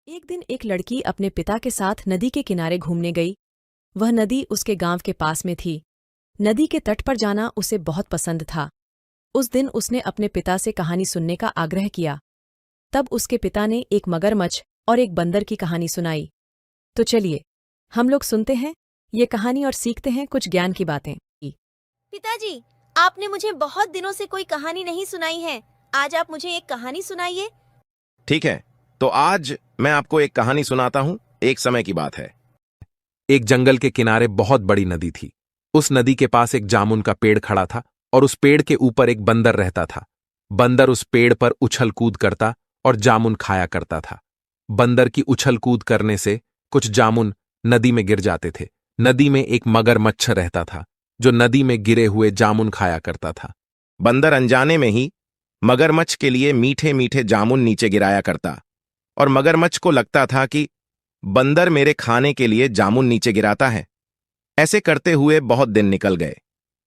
एक दिन एक लड़की अपने पिता के साथ नदी के किनारे घूमने गई। वह नदी उसके गांव के पास में थी। नदी के तट पर जाना उसे बहुत पसंद था। उस दिन उसने अपने पिता से कहानी सुनने का आग्रह किया। तब उसके पिता ने एक मगरमच्छ और एक बंदर की कहानी सुनाई। तो चलिए, हम लोग सुनते हैं ये कहानी और सीखते हैं कुछ ज्ञान की बातें। पिताजी, आपने मुझे बहुत दिनों से कोई कहानी नहीं सुनाई है। आज आप मुझे एक कहानी सुनाइए। ठीक है, तो आज मैं आपको एक कहानी सुनाता हूं। एक समय की बात है। एक जंगल के किनारे बहुत बड़ी नदी थी। उस नदी के पास एक जामुन का पेड़ खड़ा था और उस पेड़ के ऊपर एक बंदर रहता था। बंदर उस पेड़ पर उछल कूद करता और जामुन खाया करता था। बंदर की उछल कूद करने से कुछ जामुन नदी में गिर जाते थे। नदी में एक मगरमच्छ रहता था जो नदी में गिरे हुए जामुन खाया करता था। बंदर अनजाने में ही मगरमच्छ के लिए मीठे मीठे जामुन नीचे गिराया करता और मगरमच्छ को लगता था कि बंदर मेरे खाने के लिए जामुन नीचे गिराता है। ऐसे करते हुए बहुत दिन निकल गए।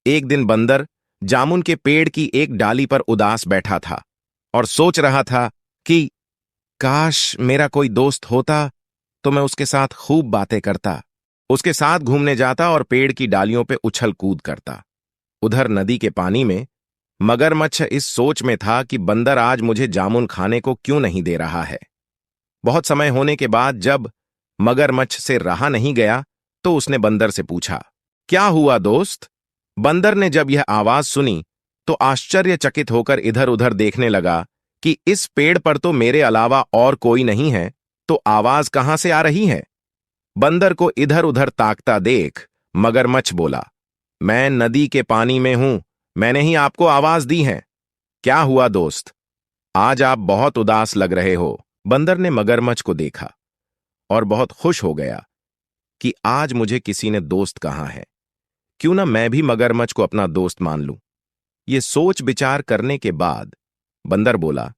एक दिन बंदर जामुन के पेड़ की एक डाली पर उदास बैठा था और सोच रहा था कि काश मेरा कोई दोस्त होता तो मैं उसके साथ खूब बातें करता, उसके साथ घूमने जाता और पेड़ की डालियों पे उछल कूद करता। उधर नदी के पानी में मगरमच्छ इस सोच में था कि बंदर आज मुझे जामुन खाने को क्यों नहीं दे रहा है। बहुत समय होने के बाद जब मगरमच्छ से रहा नहीं गया तो उसने बंदर से पूछा, क्या हुआ दोस्त? बंदर ने जब यह आवाज सुनी तो आश्चर्यचकित होकर इधर उधर देखने लगा कि इस पेड़ पर तो मेरे अलावा और कोई नहीं है, तो आवाज कहां से आ रही है? बंदर को इधर उधर ताकता देख मगरमच्छ बोला, मैं नदी के पानी में हूं, मैंने ही आपको आवाज दी है। क्या हुआ दोस्त? आज आप बहुत उदास लग रहे हो। बंदर ने मगरमच्छ को देखा और बहुत खुश हो गया कि आज मुझे किसी ने दोस्त कहा है। क्यों ना मैं भी मगरमच्छ को अपना दोस्त मान लूं। ये सोच विचार करने के बाद बंदर बोला,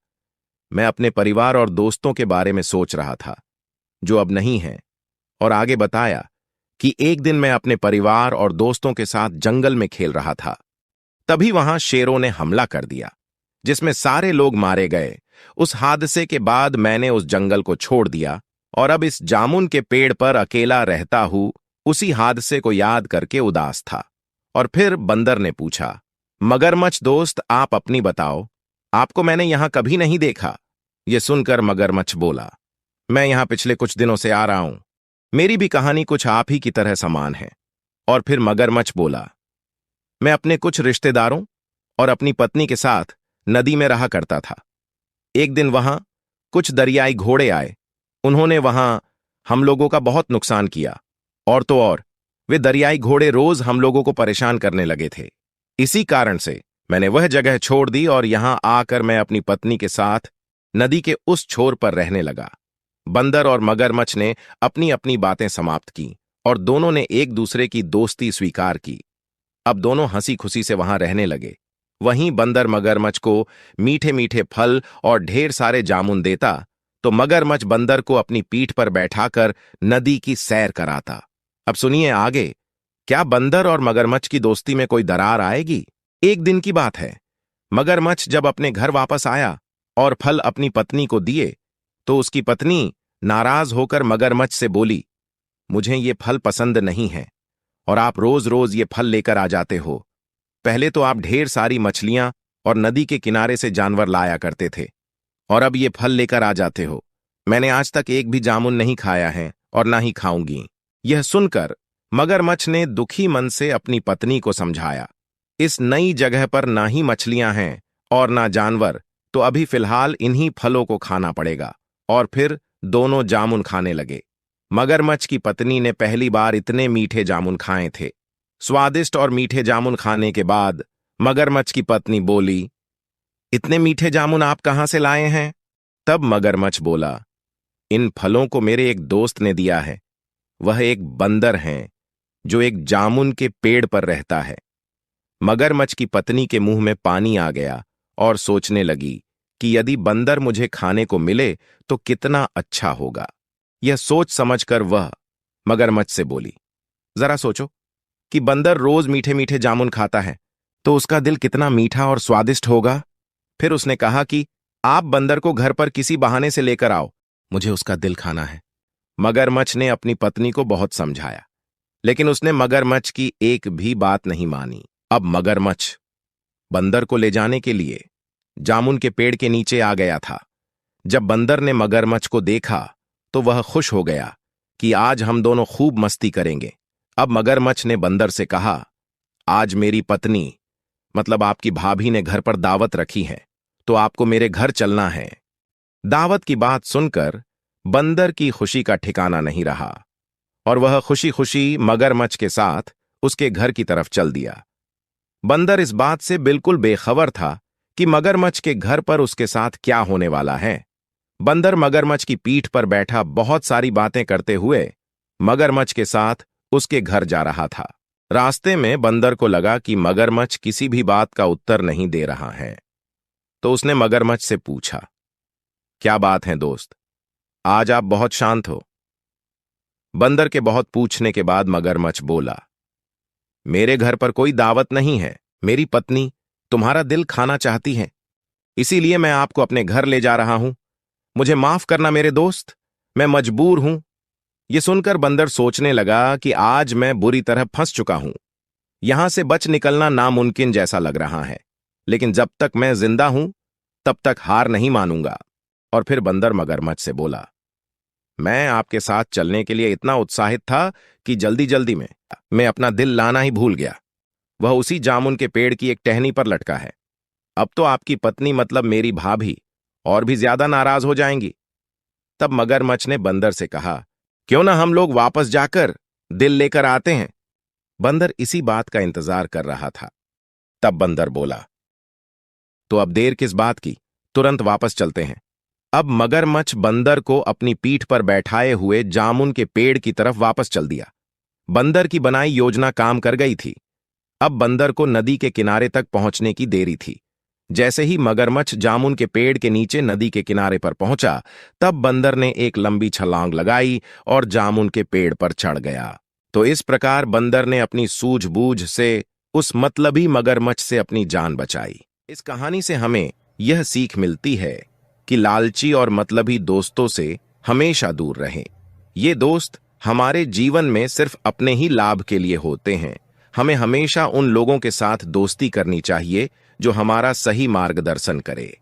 मैं अपने परिवार और दोस्तों के बारे में सोच रहा था जो अब नहीं है, और आगे बताया कि एक दिन मैं अपने परिवार और दोस्तों के साथ जंगल में खेल रहा था। तभी वहां शेरों ने हमला कर दिया जिसमें सारे लोग मारे गए। उस हादसे के बाद मैंने उस जंगल को छोड़ दिया और अब इस जामुन के पेड़ पर अकेला रहता हूं। उसी हादसे को याद करके उदास था। और फिर बंदर ने पूछा, मगरमच्छ दोस्त, आप अपनी बताओ, आपको मैंने यहां कभी नहीं देखा। यह सुनकर मगरमच्छ बोला, मैं यहां पिछले कुछ दिनों से आ रहा हूं। मेरी भी कहानी कुछ आप ही की तरह समान है। और फिर मगरमच्छ बोला, मैं अपने कुछ रिश्तेदारों और अपनी पत्नी के साथ नदी में रहा करता था। एक दिन वहां कुछ दरियाई घोड़े आए। उन्होंने वहां हम लोगों का बहुत नुकसान किया। और तो और वे दरियाई घोड़े रोज हम लोगों को परेशान करने लगे थे। इसी कारण से मैंने वह जगह छोड़ दी और यहां आकर मैं अपनी पत्नी के साथ नदी के उस छोर पर रहने लगा। बंदर और मगरमच्छ ने अपनी अपनी बातें समाप्त की और दोनों ने एक दूसरे की दोस्ती स्वीकार की। अब दोनों हंसी खुशी से वहां रहने लगे। वहीं बंदर मगरमच्छ को मीठे मीठे फल और ढेर सारे जामुन देता तो मगरमच्छ बंदर को अपनी पीठ पर बैठाकर नदी की सैर कराता। अब सुनिए आगे, क्या बंदर और मगरमच्छ की दोस्ती में कोई दरार आएगी? एक दिन की बात है। मगरमच्छ जब अपने घर वापस आया और फल अपनी पत्नी को दिए तो उसकी पत्नी नाराज होकर मगरमच्छ से बोली, मुझे ये फल पसंद नहीं है और आप रोज रोज ये फल लेकर आ जाते हो। पहले तो आप ढेर सारी मछलियां और नदी के किनारे से जानवर लाया करते थे और अब ये फल लेकर आ जाते हो। मैंने आज तक एक भी जामुन नहीं खाया है और ना ही खाऊंगी। यह सुनकर मगरमच्छ ने दुखी मन से अपनी पत्नी को समझाया, इस नई जगह पर ना ही मछलियां हैं और ना जानवर, तो अभी फिलहाल इन्हीं फलों को खाना पड़ेगा। और फिर दोनों जामुन खाने लगे। मगरमच्छ की पत्नी ने पहली बार इतने मीठे जामुन खाए थे। स्वादिष्ट और मीठे जामुन खाने के बाद मगरमच्छ की पत्नी बोली, इतने मीठे जामुन आप कहां से लाए हैं? तब मगरमच्छ बोला, इन फलों को मेरे एक दोस्त ने दिया है। वह एक बंदर हैं जो एक जामुन के पेड़ पर रहता है। मगरमच्छ की पत्नी के मुंह में पानी आ गया और सोचने लगी कि यदि बंदर मुझे खाने को मिले तो कितना अच्छा होगा। यह सोच समझकर वह मगरमच्छ से बोली, जरा सोचो कि बंदर रोज मीठे मीठे जामुन खाता है तो उसका दिल कितना मीठा और स्वादिष्ट होगा। फिर उसने कहा कि आप बंदर को घर पर किसी बहाने से लेकर आओ मुझे उसका दिल खाना है। मगरमच्छ ने अपनी पत्नी को बहुत समझाया, लेकिन उसने मगरमच्छ की एक भी बात नहीं मानी। अब मगरमच्छ बंदर को ले जाने के लिए जामुन के पेड़ के नीचे आ गया था। जब बंदर ने मगरमच्छ को देखा तो वह खुश हो गया कि आज हम दोनों खूब मस्ती करेंगे। अब मगरमच्छ ने बंदर से कहा, आज मेरी पत्नी मतलब आपकी भाभी ने घर पर दावत रखी है, तो आपको मेरे घर चलना है। दावत की बात सुनकर बंदर की खुशी का ठिकाना नहीं रहा और वह खुशी खुशी मगरमच्छ के साथ उसके घर की तरफ चल दिया। बंदर इस बात से बिल्कुल बेखबर था कि मगरमच्छ के घर पर उसके साथ क्या होने वाला है। बंदर मगरमच्छ की पीठ पर बैठा बहुत सारी बातें करते हुए मगरमच्छ के साथ उसके घर जा रहा था। रास्ते में बंदर को लगा कि मगरमच्छ किसी भी बात का उत्तर नहीं दे रहा है, तो उसने मगरमच्छ से पूछा, क्या बात है दोस्त, आज आप बहुत शांत हो? बंदर के बहुत पूछने के बाद मगरमच्छ बोला, मेरे घर पर कोई दावत नहीं है, मेरी पत्नी तुम्हारा दिल खाना चाहती है, इसीलिए मैं आपको अपने घर ले जा रहा हूं। मुझे माफ करना मेरे दोस्त, मैं मजबूर हूं। यह सुनकर बंदर सोचने लगा कि आज मैं बुरी तरह फंस चुका हूं, यहां से बच निकलना नामुमकिन जैसा लग रहा है, लेकिन जब तक मैं जिंदा हूं तब तक हार नहीं मानूंगा। और फिर बंदर मगरमच्छ से बोला, मैं आपके साथ चलने के लिए इतना उत्साहित था कि जल्दी जल्दी में मैं अपना दिल लाना ही भूल गया। वह उसी जामुन के पेड़ की एक टहनी पर लटका है। अब तो आपकी पत्नी मतलब मेरी भाभी और भी ज्यादा नाराज हो जाएंगी। तब मगरमच्छ ने बंदर से कहा, क्यों ना हम लोग वापस जाकर दिल लेकर आते हैं। बंदर इसी बात का इंतजार कर रहा था। तब बंदर बोला, तो अब देर किस बात की, तुरंत वापस चलते हैं। अब मगरमच्छ बंदर को अपनी पीठ पर बैठाए हुए जामुन के पेड़ की तरफ वापस चल दिया। बंदर की बनाई योजना काम कर गई थी। अब बंदर को नदी के किनारे तक पहुंचने की देरी थी। जैसे ही मगरमच्छ जामुन के पेड़ के नीचे नदी के किनारे पर पहुंचा, तब बंदर ने एक लंबी छलांग लगाई और जामुन के पेड़ पर चढ़ गया। तो इस प्रकार बंदर ने अपनी सूझबूझ से उस मतलबी मगरमच्छ से अपनी जान बचाई। इस कहानी से हमें यह सीख मिलती है कि लालची और मतलबी दोस्तों से हमेशा दूर रहें। ये दोस्त हमारे जीवन में सिर्फ अपने ही लाभ के लिए होते हैं। हमें हमेशा उन लोगों के साथ दोस्ती करनी चाहिए जो हमारा सही मार्गदर्शन करे।